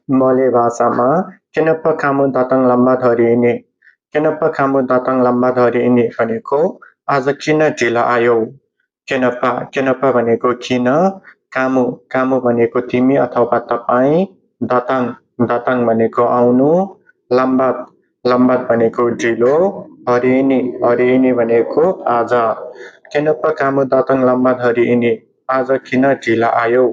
मले भाषामा केनप्प कामु दाताङ लम्बा धरी यिनी केनप्प कामु दाताङ लम्बा धरी यिनी भनेको आज किन ढिला आयौ। केनप्पा केनप्पा भनेको किन, कामु कामु भनेको तिमी अथवा तपाईँ, दाताङ दाताङ भनेको आउनु, लम्बात लम्बात भनेको ढिलो, हरियिनी भनेको आज। केनप्प कामु दाताङ लम्बा धरी यिनी आज किन ढिला आयौ।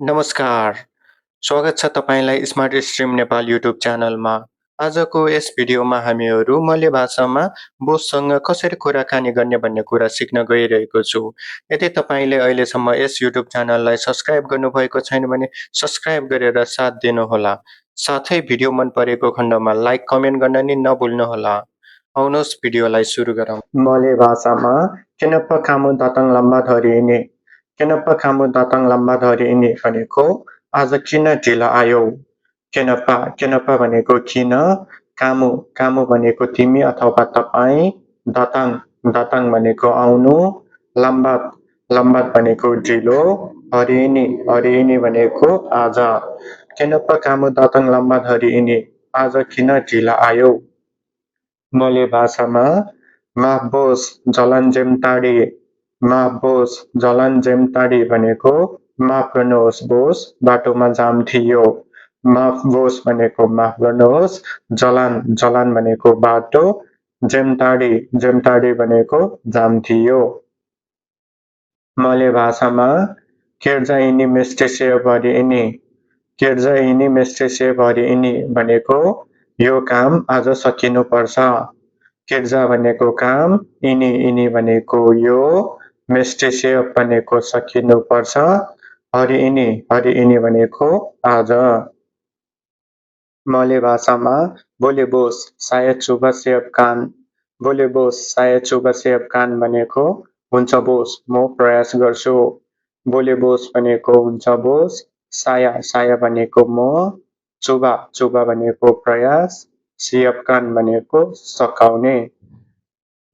नमस्कार, स्वागत छ तपाईलाई स्मार्ट स्ट्रिम नेपाल युट्युब च्यानलमा। आजको यस भिडियोमा हामीहरू मले भाषामा बोससँग कसरी कुराकानी गर्ने भन्ने कुरा सिक्न गइरहेको छु। यदि तपाईले अहिलेसम्म यस युट्युब च्यानललाई सब्स्क्राइब गर्नुभएको छैन भने सब्स्क्राइब गरेर साथ दिनुहोला। साथै भिडियो मन परेको खण्डमा लाइक कमेन्ट गर्न नि नभुल्नुहोला। आउनुहोस् भिडियोलाई सुरु गरौँ। मले भाषामा केनप्प कामु दाताङ लम्बा धरी यिनी केनप्प कामु दाताङ लम्बा धरी यिनी भनेको आज किन ढिला आयौ। केनप्पा केनप्पा भनेको किन, कामु कामु भनेको तिमी अथवा तपाईँ, दाताङ दाताङ भनेको आउनु, लम्बात लम्बात भनेको ढिलो, हरियिनी भनेको आज। केनप्प कामु दाताङ लम्बा धरी यिनी आज किन ढिला आयौ। मले भाषामा माफ बोस जलन जेमताडी माफ बोस जलन जेमताडी भनेको माफ गर्नुहोस् बोस बाटोमा जाम थियो। माफ बोस भनेको माफ गर्नुहोस्, जलान जलान भनेको बाटो, जेमताडी जेमताडी भनेको जाम थियो। मले भाषामा केर्जा यिनी मेस्टेसे भरि यिनी केर्जा यिनी मेस्टेसे भरि यिनी भनेको यो काम आज सकिनु पर्छ। केर्जा भनेको काम, यिनी भनेको यो, मेस्टेसे भनेको सकिनु पर्छ, हरियिनी भनेको आज। मले भाषामा बोले बोस सायद चुबा सेब कान बोले बोस सायद चुबा सेब कान भनेको हुन्छ बोस म प्रयास गर्छु। बोले बोस भनेको हुन्छ बोस, साया साया भनेको म, चुबा चुबा भनेको प्रयास, सेब कान भनेको सकाउने।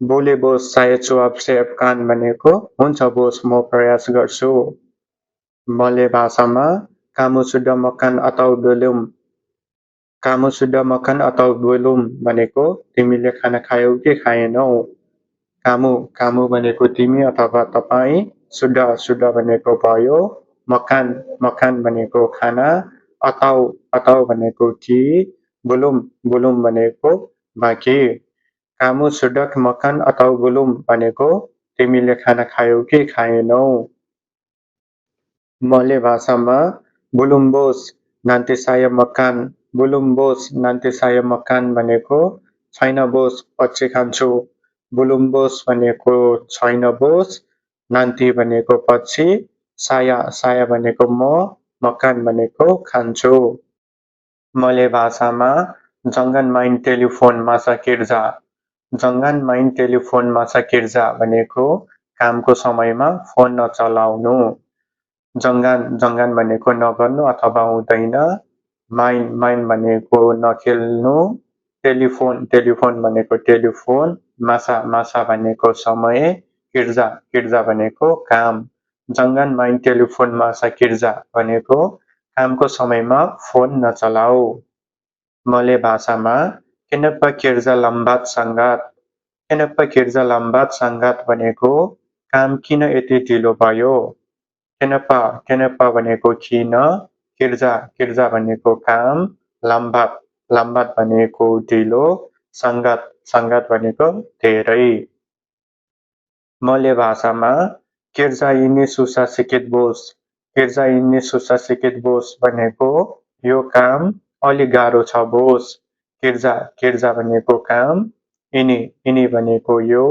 बोले बोस सायद चुब सेब कान भनेको हुन्छ बोस म प्रयास गर्छु। मले भाषामा कामु सुड्डा मकान अताउ बेलुम कामु सुड्डा मकान अताउ बेलुम भनेको तिमीले खाना खायौ कि खाएनौ। कामु कामु भनेको तिमी अथवा तपाईँ, सुड्डा सुड्डा भनेको भयो, मकान मकान भनेको खाना, अताउ अताउ भनेको कि, बुलुम बुलुम भनेको बाँकी। कामु सुड्डक मकान अताउ बुलुम भनेको तिमीले खाना खायौ कि खाएनौ। मले भाषामा बुलुम बोस नान्ते साय मकान बुलुम बोस नान्ते साय मकान भनेको छैन बोस पछि खान्छु। बुलुम बोस भनेको छैन बोस, नान्ती भनेको पछि, साया साया भनेको म, मकान भनेको खान्छु। मले भाषामा जङ्गन माइन टेलिफोन मासा किर्जा जङ्गन माइन टेलिफोन मासा किर्जा भनेको कामको समयमा फोन नचलाउनु। जङ्गान जङ्गान भनेको नगर्नु अथवा हुँदैन, माइन माइन भनेको नखेल्नु, टेलिफोन टेलिफोन भनेको टेलिफोन, मासा मासा भनेको समय, किर्जा किर्जा भनेको काम। जङ्गन माइन टेलिफोन मासा किर्जा भनेको कामको समयमा फोन नचलाऊ। मले भाषामा केनप्प किर्जा लम्बात सङ्गात केनप्प किर्जा लम्बात सङ्गात भनेको काम किन यति ढिलो भयो। केनप्पा केनप्पा भनेको किन, किर्जा किर्जा भनेको काम, लम्बात लम्बात भनेको ढिलो, सङ्गात सङ्गात भनेको धेरै। मले भाषामा किर्जा यिनी सुशासिकित बोस किर्जा यिनी सुशासिकित बोस भनेको यो काम अलि गाह्रो छ बोस। किर्जा किर्जा भनेको काम, यिनी भनेको यो,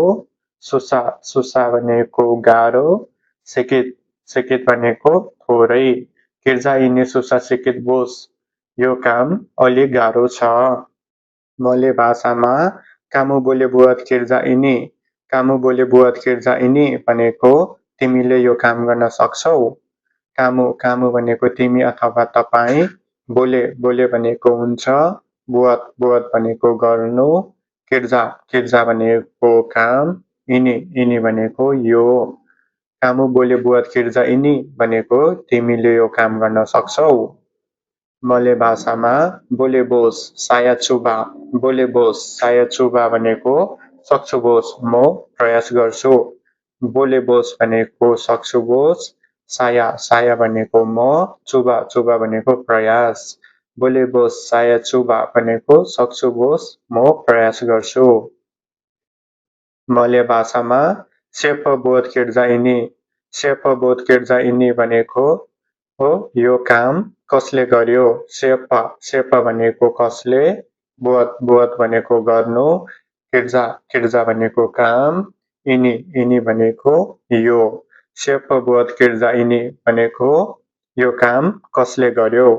सुसा सुसा भनेको गाह्रो, सिकित सिकित भनेको थोरै। किर्जा यिनी सुशासिकित बोस यो काम अलि गाह्रो छ। मले भाषामा कामु बोले बुवात किर्जा यिनी कामु बोले बुवात किर्जा यिनी भनेको तिमीले यो काम गर्न सक्छौ। कामु कामु भनेको तिमी अथवा तपाईँ, बोले बोले भनेको हुन्छ, बुवात बुवात भनेको गर्नु, किर्जा किर्जा भनेको काम, यिनी यिनी भनेको यो। कामु बोले बुवात किर्जा यिनी भनेको तिमीले यो काम गर्न सक्छौ। मले भाषामा बोले बोस साया चुबा बोले बोस साया चुबा भनेको सक्छु बोस म प्रयास गर्छु। बोले बोस भनेको सक्छु बोस, साया साया भनेको म, चुबा चुबा भनेको प्रयास। बोले बोस साया चुबा भनेको सक्छु बोस म प्रयास गर्छु। मले भाषामा सेप बोध किर्जा यिनी सेप बोध किर्जा यिनी भनेको हो यो काम कसले गर्यो। सेप सेप भनेको कसले, बोध बोध भनेको गर्नु, किर्जा किर्जा भनेको काम, यिनी यिनी भनेको यो। सेप बोध किर्जा यिनी भनेको यो काम कसले गर्यो।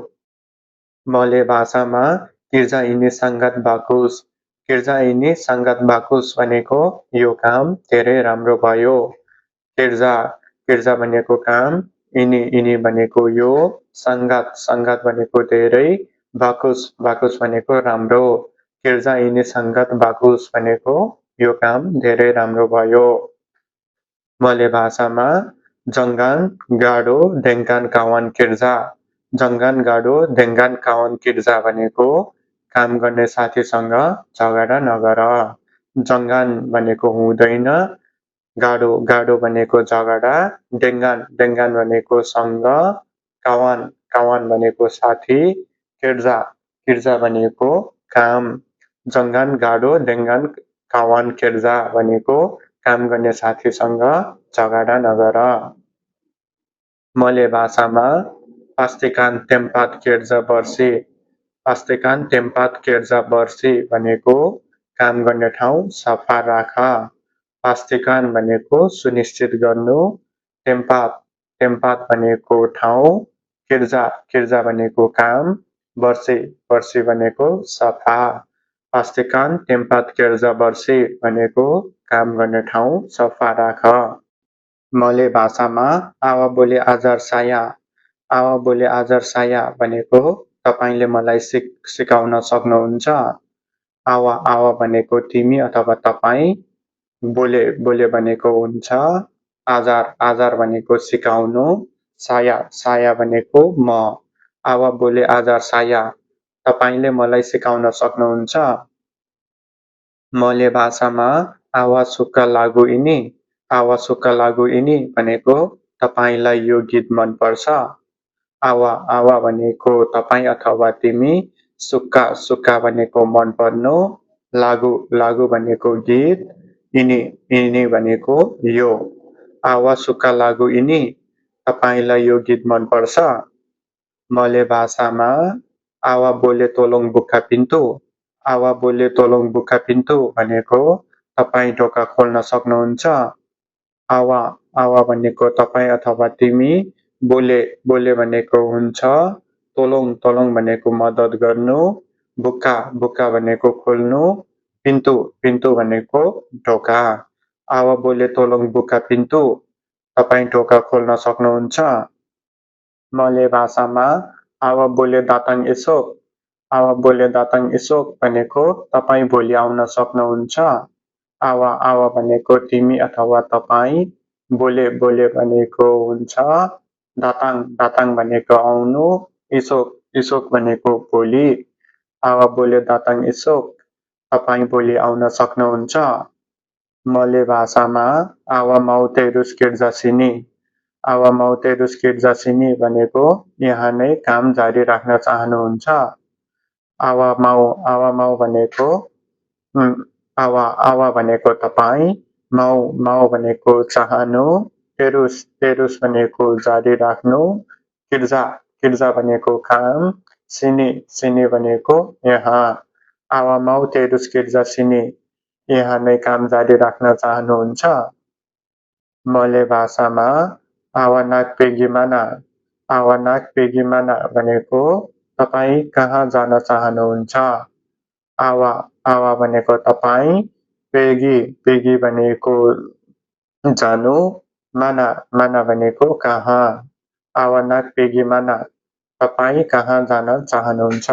मले भाषामा किर्जा यिनी संगत बाकुस किर्जा यिनी संगत बाकुस भनेको यो काम धेरै राम्रो भयो। किर्जा किर्जा भनेको काम, यिनी यिनी भनेको यो, संगत संगत भनेको धेरै, बाकुस बाकुस भनेको राम्रो। किर्जा यिनी संगत बाकुस भनेको यो काम धेरै राम्रो भयो। मले भाषामा जङ्गान गाडो डेङ्गान कावान किर्जा जङ्गान गाडो डेङ्गान कावान किर्जा भनेको काम गर्ने साथीसँग झगडा नगर। जङ्गान भनेको हुँदैन, गाडो गाडो भनेको झगडा, डेङ्गान डेङ्गान भनेको सँग, कावान कावान भनेको साथी, किर्जा किर्जा भनेको काम। जङ्गान गाडो डेङ्गान कावान किर्जा भनेको काम गर्ने साथीसँग झगडा नगर। मले भाषामा पास्तेकान टेम्पात किर्जा बर्सी पास्तेकान टेम्पात किर्जा बर्सी भनेको काम गर्ने ठाउँ सफा राख। पास्तेकान भनेको सुनिश्चित गर्नु, टेम्पात टेम्पात भनेको ठाउँ, किर्जा किर्जा भनेको काम, बर्सी बर्सी भनेको सफा। पास्तेकान टेम्पात किर्जा बर्सी भनेको काम गर्ने ठाउँ सफा राख। मले भाषामा आवा बोले आजार साया आवा बोले आजार साया भनेको तपाईले मलाई सिकाउन सक्नुहुन्छ। आवा आवा भनेको तिमी अथवा तपाई, बोले बोले भनेको हुन्छ, आजार आजार भनेको सिकाउनु, साया साया भनेको म। आवा बोले आजार साया तपाईले मलाई सिकाउन सक्नुहुन्छ। मले भाषामा आवा सुक्क लागु यिनी आवा सुक्क लागु यिनी भनेको तपाईलाई यो गीत मन पर्छ। आवा आवा भनेको तपाई अथवा तिमी, सुक्का सुक्का भनेको मन पर्नु, लागु लागु भनेको गीत, यिनी यिनी भनेको यो। आवा सुक्का लागु यिनी तपाईलाई यो गीत मन पर्छ। मले भाषामा आवा बोले तोलङ बुक्का पिन्तु आवा बोले तोलङ बुक्का पिन्तु भनेको तपाई ढोका खोल्न सक्नुहुन्छ। आवा आवा भनेको तपाई अथवा तिमी, बोले बोले भनेको हुन्छ, तोलङ तोलङ भनेको मद्दत गर्नु, बुक्का बुक्का भनेको खोल्नु, पिन्तु पिन्तु भनेको ढोका। आवा बोले तोलङ बुक्का पिन्तु तपाई ढोका खोल्न सक्नुहुन्छ। मले भाषामा आवा बोले दाताङ एसोक आवा बोले दाताङ एसोक भनेको तपाई भोलि आउन सक्नुहुन्छ। आवा आवा भनेको तिमी अथवा तपाई, बोले बोले भनेको हुन्छ, दाताङ दाताङ भनेको आउनु, इसोक इसोक भनेको भोलि। आवा बोले दाताङ इसोक तपाई भोलि आउन सक्नुहुन्छ। मले भाषामा आवा माउते रुस्किर्जा सिनी आवा माउते रुस्किर्जा सिनी भनेको यहाँ नै काम जारी राख्न चाहनुहुन्छ। आवा माउ भनेको आवा आवा भनेको तपाई, माउ माउ भनेको चाहनु, तेरुस तेरुस भनेको जारी राख्नु, किर्जा किर्जा भनेको काम, सिनी सिनी भनेको यहाँ। आवा माउ तेरुस किर्जा सिनी यहाँ नै काम जारी राख्न चाहनुहुन्छ। मले भाषामा आवा नाक पेगी माना भनेको तपाई कहाँ जान चाहनुहुन्छ। आवा आवा भनेको तपाई, पेगी पेगी भनेको जानु, माना माना भनेको कहाँ। आवा नाक पेगी माना तपाई कहाँ जान चाहनुहुन्छ।